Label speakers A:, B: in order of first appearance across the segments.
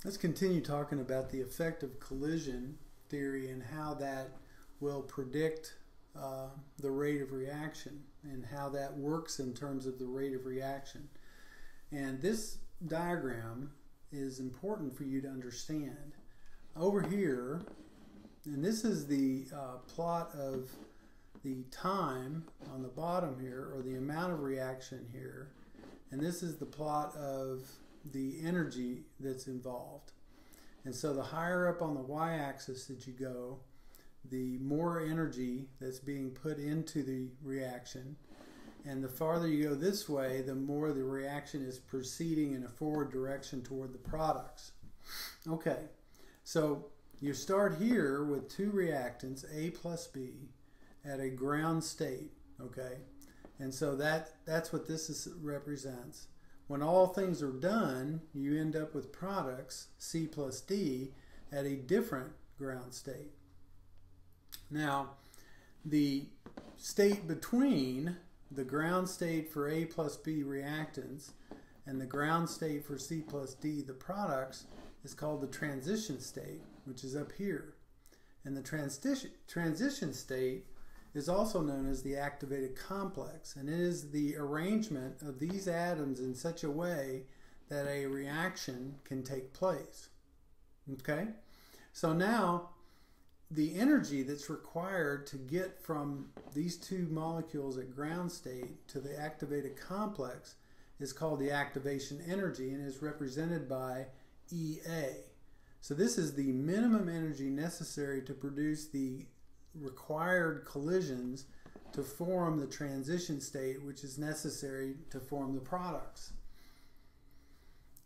A: Let's continue talking about the effect of collision theory and how that will predict the rate of reaction and how that works in terms of the rate of reaction. And this diagram is important for you to understand. Over here, and this is the plot of the time on the bottom here, or the amount of reaction here, and this is the plot of the energy that's involved. And so the higher up on the y-axis that you go, the more energy that's being put into the reaction, and the farther you go this way, the more the reaction is proceeding in a forward direction toward the products. Okay, so you start here with two reactants, A plus B, at a ground state, okay? And so that's what this represents. When all things are done, you end up with products, C plus D, at a different ground state. Now, the state between the ground state for A plus B reactants and the ground state for C plus D, the products, is called the transition state, which is up here. And the transition state is also known as the activated complex, and it is the arrangement of these atoms in such a way that a reaction can take place. Okay? So now the energy that's required to get from these two molecules at ground state to the activated complex is called the activation energy and is represented by EA. So this is the minimum energy necessary to produce the required collisions to form the transition state, which is necessary to form the products.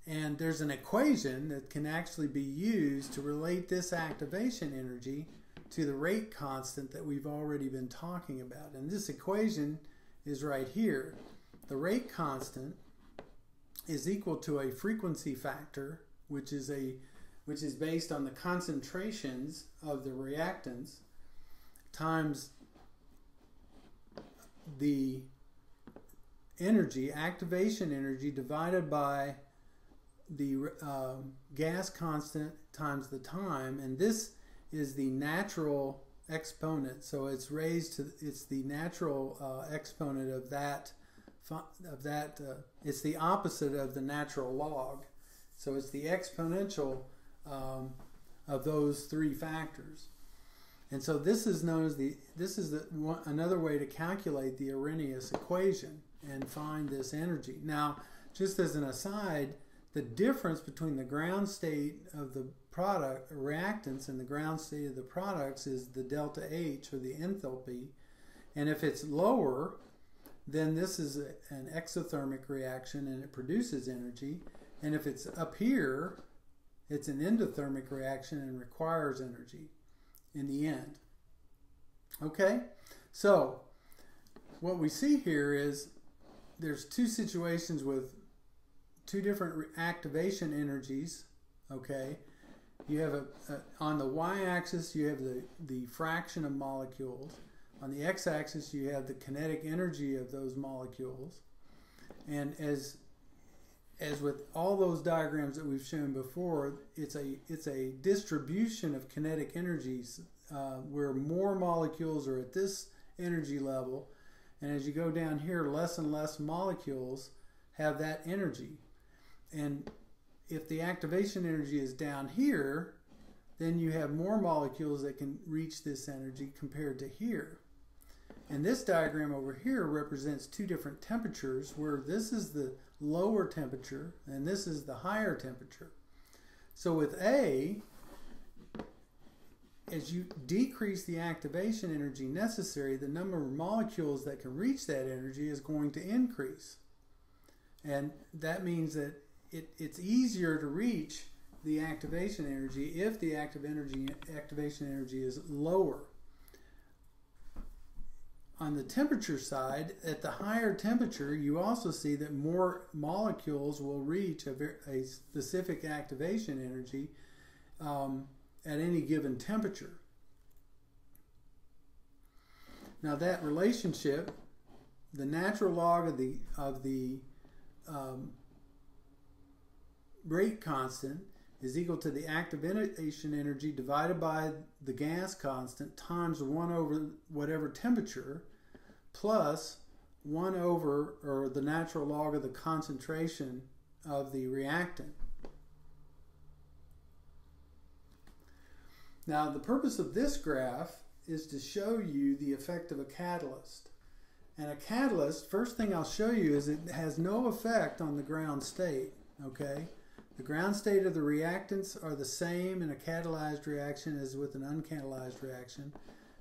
A: And there's an equation that can actually be used to relate this activation energy to the rate constant that we've already been talking about. And this equation is right here. The rate constant is equal to a frequency factor, which is based on the concentrations of the reactants times the energy, activation energy, divided by the gas constant times the time, and this is the natural exponent. So it's the natural exponent of that. It's the opposite of the natural log. So it's the exponential of those three factors. And so this is known as another way to calculate the Arrhenius equation and find this energy. Now, just as an aside, the difference between the ground state of the product reactants and the ground state of the products is the delta H, or the enthalpy. And if it's lower, then this is an exothermic reaction and it produces energy. And if it's up here, it's an endothermic reaction and requires energy in the end. Okay, so what we see here is there's two situations with two different activation energies. Okay, you have on the y-axis you have the fraction of molecules. On the x-axis you have the kinetic energy of those molecules. And as with all those diagrams that we've shown before, it's a distribution of kinetic energies where more molecules are at this energy level, and as you go down here, less and less molecules have that energy. And if the activation energy is down here, then you have more molecules that can reach this energy compared to here. And this diagram over here represents two different temperatures, where this is the lower temperature and this is the higher temperature. So with A, as you decrease the activation energy necessary, the number of molecules that can reach that energy is going to increase. And that means that it's easier to reach the activation energy if the activation energy is lower. On the temperature side, at the higher temperature, you also see that more molecules will reach a specific activation energy at any given temperature. Now that relationship, the natural log of the rate constant, is equal to the activation energy divided by the gas constant times 1 over whatever temperature plus 1 over, or the natural log of the concentration of the reactant. Now, the purpose of this graph is to show you the effect of a catalyst. And a catalyst, first thing I'll show you is it has no effect on the ground state, okay? The ground state of the reactants are the same in a catalyzed reaction as with an uncatalyzed reaction.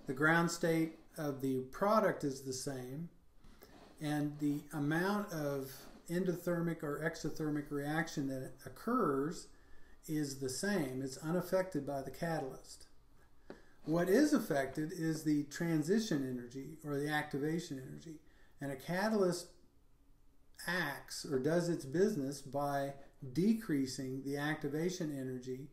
A: The ground state of the product is the same, and the amount of endothermic or exothermic reaction that occurs is the same. It's unaffected by the catalyst. What is affected is the transition energy or the activation energy. And a catalyst acts or does its business by decreasing the activation energy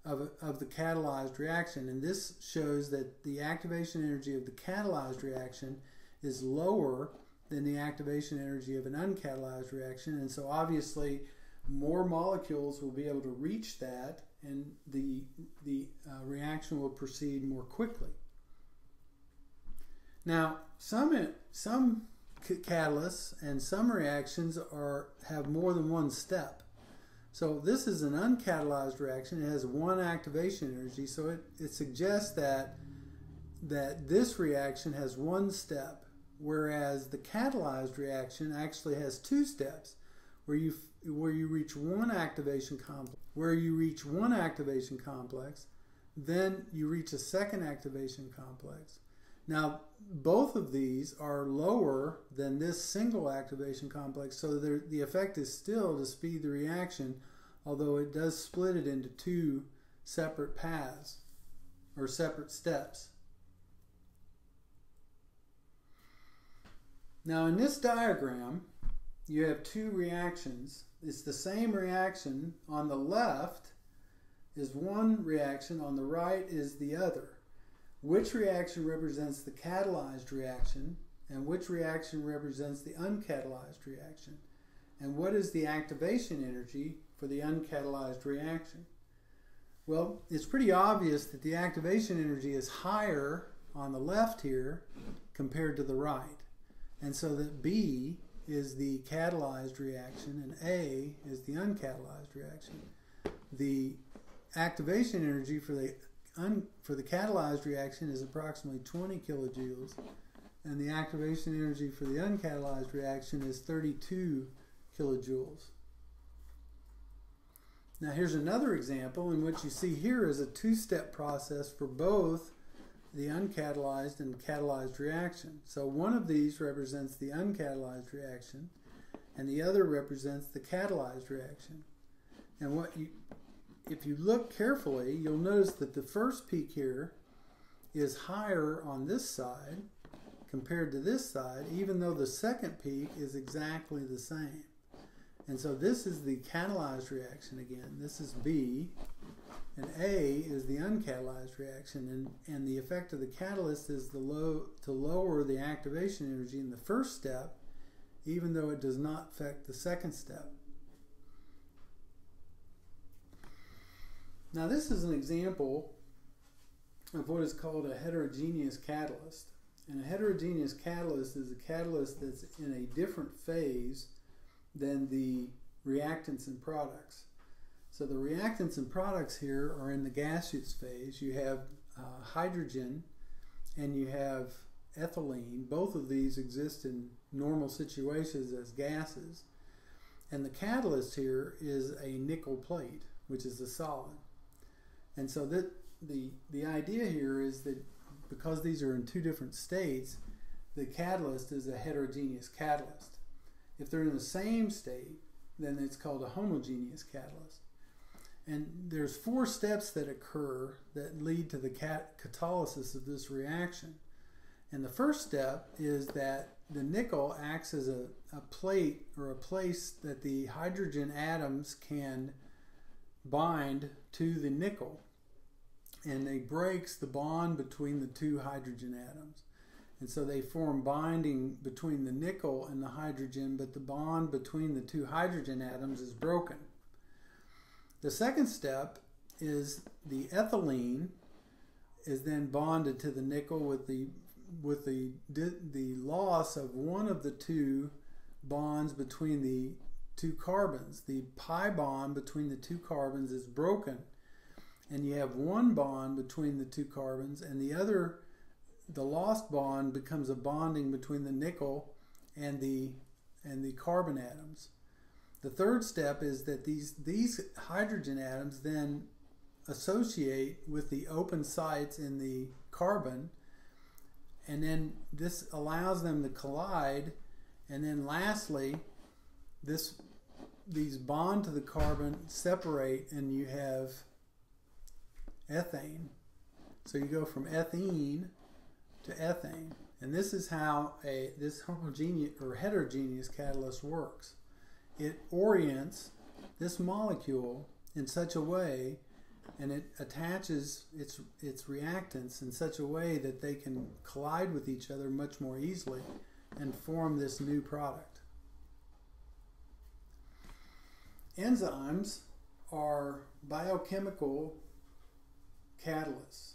A: of the catalyzed reaction. And this shows that the activation energy of the catalyzed reaction is lower than the activation energy of an uncatalyzed reaction. And so obviously more molecules will be able to reach that, and the reaction will proceed more quickly. Now, some catalysts and some reactions have more than one step. So this is an uncatalyzed reaction. It has one activation energy, so it suggests that this reaction has one step, whereas the catalyzed reaction actually has two steps, where you reach one activation complex, then you reach a second activation complex. Now, both of these are lower than this single activation complex, so the effect is still to speed the reaction, although it does split it into two separate paths or separate steps. Now, in this diagram, you have two reactions. It's the same reaction. On the left is one reaction, on the right is the other. Which reaction represents the catalyzed reaction, and which reaction represents the uncatalyzed reaction? And what is the activation energy for the uncatalyzed reaction? Well, it's pretty obvious that the activation energy is higher on the left here compared to the right. And so that B is the catalyzed reaction and A is the uncatalyzed reaction. The activation energy for the catalyzed reaction is approximately 20 kilojoules, and the activation energy for the uncatalyzed reaction is 32 kilojoules. Now here's another example in which you see here is a two-step process for both the uncatalyzed and catalyzed reaction. So one of these represents the uncatalyzed reaction and the other represents the catalyzed reaction. And if you look carefully, you'll notice that the first peak here is higher on this side compared to this side, even though the second peak is exactly the same. And so this is the catalyzed reaction again. This is B, and A is the uncatalyzed reaction. And the effect of the catalyst is to lower the activation energy in the first step, even though it does not affect the second step. Now this is an example of what is called a heterogeneous catalyst. And a heterogeneous catalyst is a catalyst that's in a different phase than the reactants and products. So the reactants and products here are in the gaseous phase. You have hydrogen and you have ethylene. Both of these exist in normal situations as gases. And the catalyst here is a nickel plate, which is a solid. And so that the idea here is that because these are in two different states, the catalyst is a heterogeneous catalyst. If they're in the same state, then it's called a homogeneous catalyst. And there's four steps that occur that lead to the catalysis of this reaction. And the first step is that the nickel acts as a plate or a place that the hydrogen atoms can bind to the nickel, and they breaks the bond between the two hydrogen atoms. And so they form binding between the nickel and the hydrogen, but the bond between the two hydrogen atoms is broken. The second step is the ethylene is then bonded to the nickel with the loss of one of the two bonds between the two carbons. The pi bond between the two carbons is broken, and you have one bond between the two carbons, and the lost bond becomes a bonding between the nickel and the carbon atoms. The third step is that these hydrogen atoms then associate with the open sites in the carbon, and then this allows them to collide, and then lastly these bond to the carbon separate, and you have ethane. So you go from ethene to ethane, and this is how this homogeneous or heterogeneous catalyst works. It orients this molecule in such a way, and it attaches its reactants in such a way that they can collide with each other much more easily and form this new product. Enzymes are biochemical catalysts,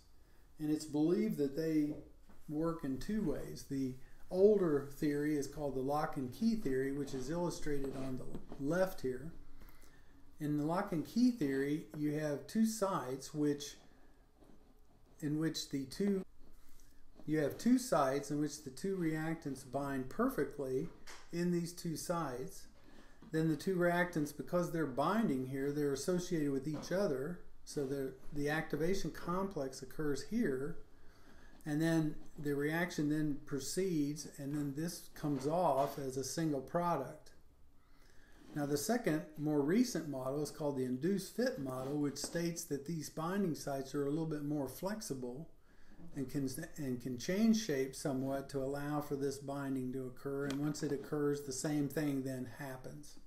A: and it's believed that they work in two ways. The older theory is called the lock and key theory, which is illustrated on the left here. In the lock and key theory, you have two sites in which the two reactants bind perfectly in these two sites. Then the two reactants, because they're binding here, they're associated with each other, so the activation complex occurs here, and then the reaction then proceeds, and then this comes off as a single product. Now the second, more recent model is called the induced fit model, which states that these binding sites are a little bit more flexible and can change shape somewhat to allow for this binding to occur, and once it occurs, the same thing then happens.